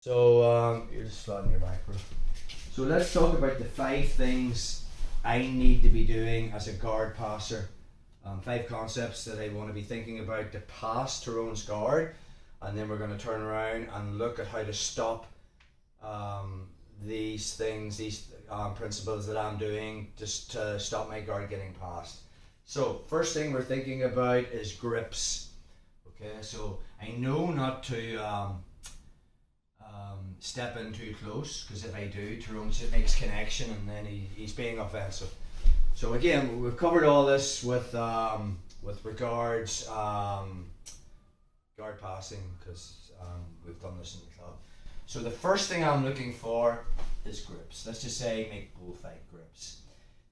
So you're just flat on your back, bro. So let's talk about the 5 things I need to be doing as a guard passer. 5 concepts that I want to be thinking about to pass Tyrone's guard, and then we're going to turn around and look at how to stop these things, these principles that I'm doing just to stop my guard getting passed. So first thing we're thinking about is grips. Okay, so I know not to step in too close, because if I do, Tyrone makes connection and then he's being offensive. So again, we've covered all this with regards guard passing, because we've done this in the club. So the first thing I'm looking for is grips. Let's just say make bullfight grips.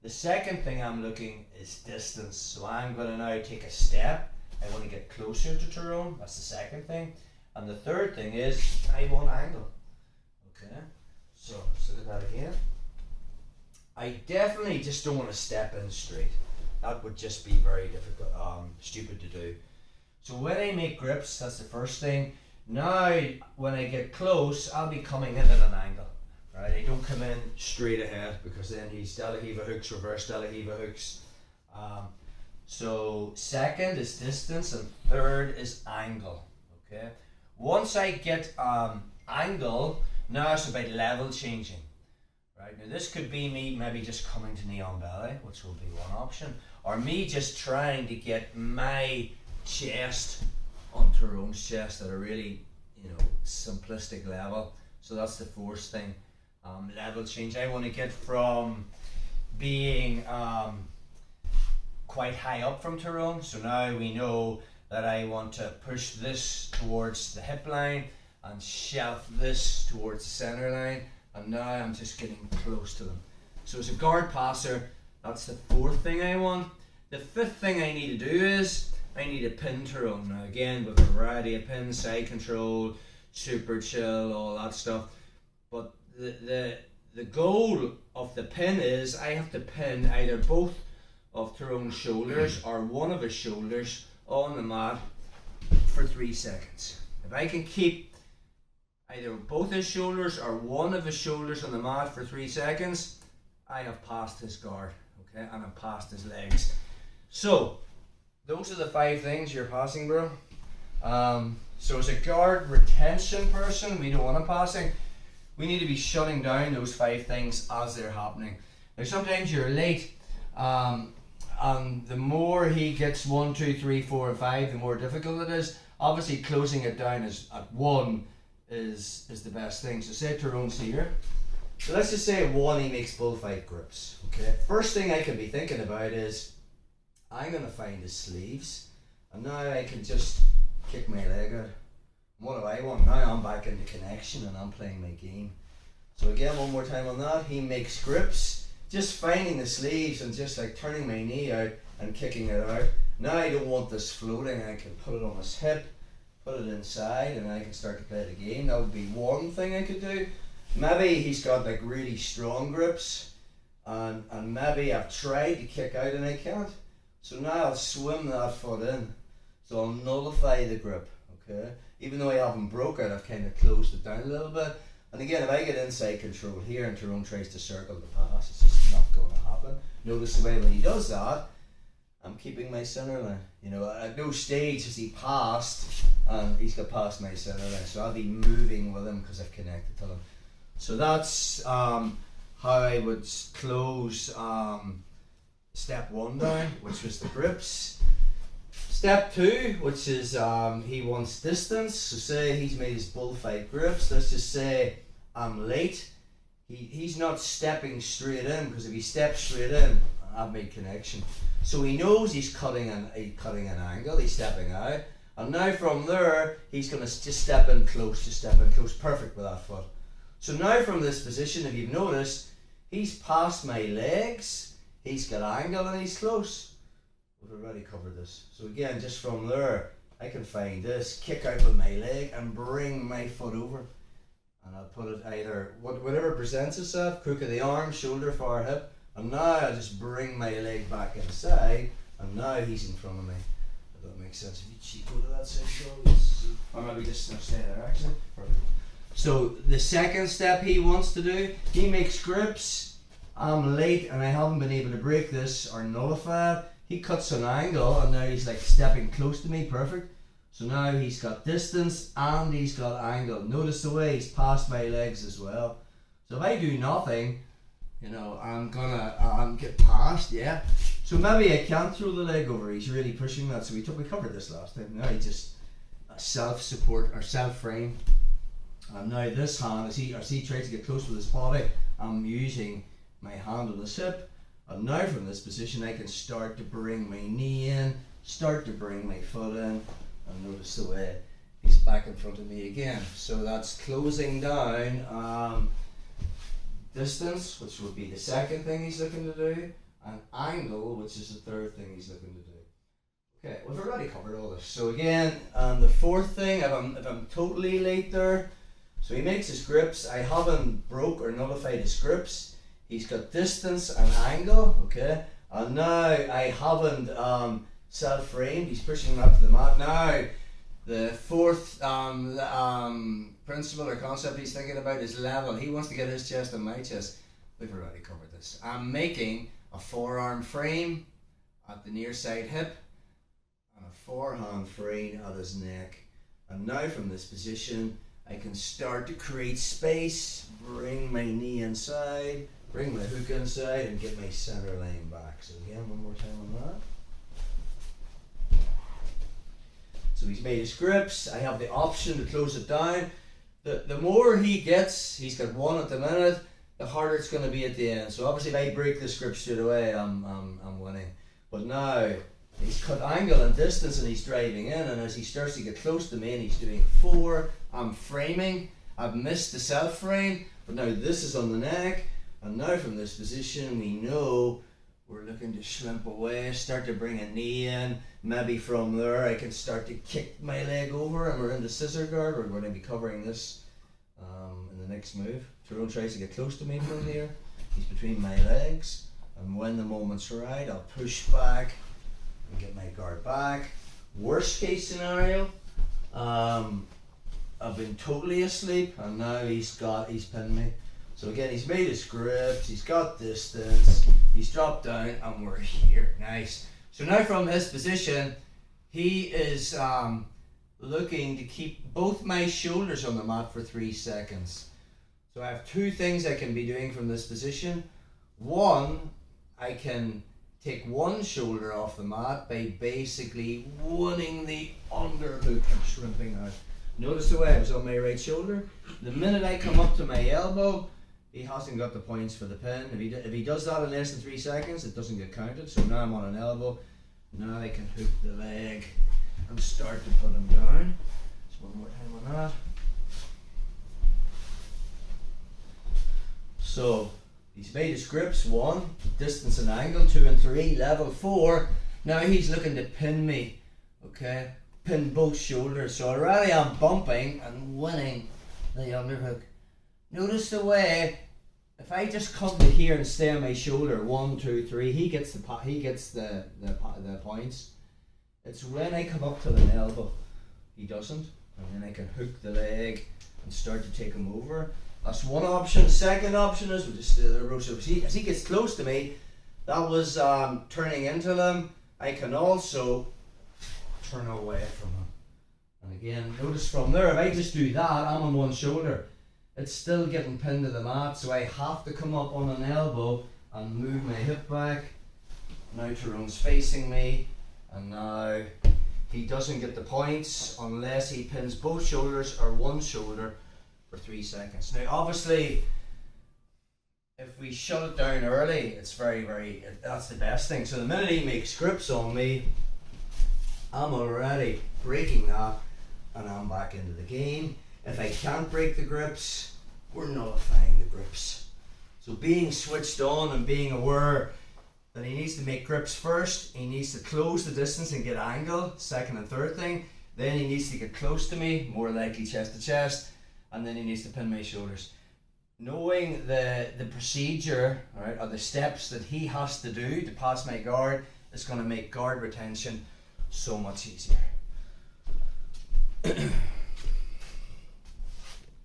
The second thing I'm looking is distance. So I'm going to now take a step. I want to get closer to Tyrone. That's the second thing. And the third thing is I want angle. Okay, so let's look at that again. I definitely just don't want to step in straight. That would just be very difficult, stupid to do. So when I make grips, that's the first thing. Now, when I get close, I'll be coming in at an angle. Right? I don't come in straight ahead, because then he's Danaher hooks, reverse Danaher hooks. So second is distance, and third is angle. Okay. Once I get angle, now it's about level changing. Right, now this could be me maybe just coming to knee on belly, which will be one option, or me just trying to get my chest on Tyrone's chest at a really, simplistic level. So that's the fourth thing. Level change. I want to get from being quite high up from Tyrone. So now we know that I want to push this towards the hip line and shelf this towards the center line, and now I'm just getting close to them. So as a guard passer, that's the fourth thing I want. The fifth thing I need to do is I need to pin Tyrone. Now again, with a variety of pins, side control, super chill, all that stuff. But the goal of the pin is I have to pin either both of Tyrone's shoulders or one of his shoulders on the mat for 3 seconds. If I can keep either both his shoulders or one of his shoulders on the mat for 3 seconds, I have passed his guard, okay, and I've passed his legs. So those are the 5 things you're passing, bro. So as a guard retention person, we know what I'm passing. We need to be shutting down those 5 things as they're happening. Now sometimes you're late, and the more he gets 1, 2, 3, 4, and 5, the more difficult it is. Obviously closing it down is at 1 is the best thing. So say Tyrone's here. So let's just say at 1 he makes bullfight grips. Okay. First thing I can be thinking about is I'm gonna find his sleeves, and now I can just kick my leg out. What do I want? Now I'm back into connection and I'm playing my game. So again, one more time on that. He makes grips, just finding the sleeves and just like turning my knee out and kicking it out. Now I don't want this floating. I can put it on his hip, put it inside, and I can start to play the game. That would be one thing I could do. Maybe he's got like really strong grips, and maybe I've tried to kick out and I can't. So now I'll swim that foot in. So I'll nullify the grip, okay? Even though I haven't broke it, I've kind of closed it down a little bit. And again, if I get inside control here and Tyrone tries to circle the pass, it's just not going to happen. Notice the way when he does that, I'm keeping my center line. At no stage has he passed and he's got past my center line. So I'll be moving with him because I've connected to him. So that's how I would close step 1 down, which was the grips. Step 2, which is he wants distance. So say he's made his bullfight grips. Let's just say I'm late. He's not stepping straight in, because if he steps straight in, I've made connection. So he knows he's cutting an angle. He's stepping out, and now from there he's going to just step in close. Perfect with that foot. So now from this position, if you've noticed, he's past my legs. He's got angle and he's close. We've already covered this. So again, just from there, I can find this, kick out with my leg and bring my foot over. And I'll put it either, whatever presents itself, crook of the arm, shoulder, far hip. And now I just bring my leg back inside, and now he's in front of me. If that makes sense. If you go to that side, or maybe just stay there actually. Perfect. So the second step he wants to do, he makes grips. I'm late and I haven't been able to break this or nullify it. He cuts an angle and now he's like stepping close to me, perfect. So now he's got distance and he's got angle. Notice the way he's past my legs as well. So if I do nothing, you know, I'm gonna get past, yeah. So maybe I can't throw the leg over. He's really pushing that. So we covered this last time. Now he just self-support or self-frame. And now this hand, as he tries to get close with his body, I'm using my hand on his hip. And now from this position, I can start to bring my knee in, start to bring my foot in, and notice the way he's back in front of me again. So that's closing down distance, which would be the second thing he's looking to do, and angle, which is the third thing he's looking to do. Okay, we've already covered all this. So again, the fourth thing, if I'm totally late there, so he makes his grips. I haven't broke or nullified his grips. He's got distance and angle, okay? And now I haven't self-framed. He's pushing him up to the mat. Now, the fourth principle or concept he's thinking about is level. He wants to get his chest on my chest. We've already covered this. I'm making a forearm frame at the near side hip and a forehand frame at his neck. And now from this position, I can start to create space, bring my knee inside, bring my hook inside, and get my center line back. So again, one more time on that. So he's made his grips. I have the option to close it down. The more he gets, he's got one at the minute, the harder it's going to be at the end. So obviously if I break this grip straight away, I'm winning. But now, he's cut angle and distance and he's driving in, and as he starts to get close to me and he's doing 4, I'm framing. I've missed the self frame, but now this is on the neck, and now from this position we know we're looking to shrimp away, start to bring a knee in. Maybe from there I can start to kick my leg over and we're in the scissor guard. We're going to be covering this in the next move. Tyrone tries to get close to me from here. He's between my legs, and when the moment's right I'll push back and get my guard back. Worst case scenario, I've been totally asleep and now he's pinned me. So again, he's made his grips, he's got distance, he's dropped down, and we're here. Nice. So now from his position, he is looking to keep both my shoulders on the mat for 3 seconds. So I have 2 things I can be doing from this position. One, I can take one shoulder off the mat by basically winning the underhook and shrimping out. Notice the way I was on my right shoulder. The minute I come up to my elbow, he hasn't got the points for the pin. If he does that in less than 3 seconds, it doesn't get counted. So now I'm on an elbow. Now I can hook the leg and start to put him down. Just one more time on that. So he's made his grips, 1, distance and angle, 2 and 3, level 4. Now he's looking to pin me, okay? Pin both shoulders. So already I'm bumping and winning the underhook. Notice the way, if I just come to here and stay on my shoulder, 1, 2, 3, he gets the points. It's when I come up to the elbow, he doesn't, and then I can hook the leg and start to take him over. That's one option. Second option is we'll just stay there. So as he gets close to me, that was turning into them. I can also turn away from him. And again, notice from there, if I just do that, I'm on one shoulder. It's still getting pinned to the mat, so I have to come up on an elbow and move my hip back. Now Tyrone's facing me, and now he doesn't get the points unless he pins both shoulders or one shoulder for 3 seconds. Now obviously, if we shut it down early, it's that's the best thing. So the minute he makes grips on me, I'm already breaking that and I'm back into the game. If I can't break the grips, we're nullifying the grips. So being switched on and being aware that he needs to make grips first, he needs to close the distance and get angle, second and third thing. Then he needs to get close to me, more likely chest to chest, and then he needs to pin my shoulders. Knowing the procedure, all right, or the steps that he has to do to pass my guard is going to make guard retention so much easier.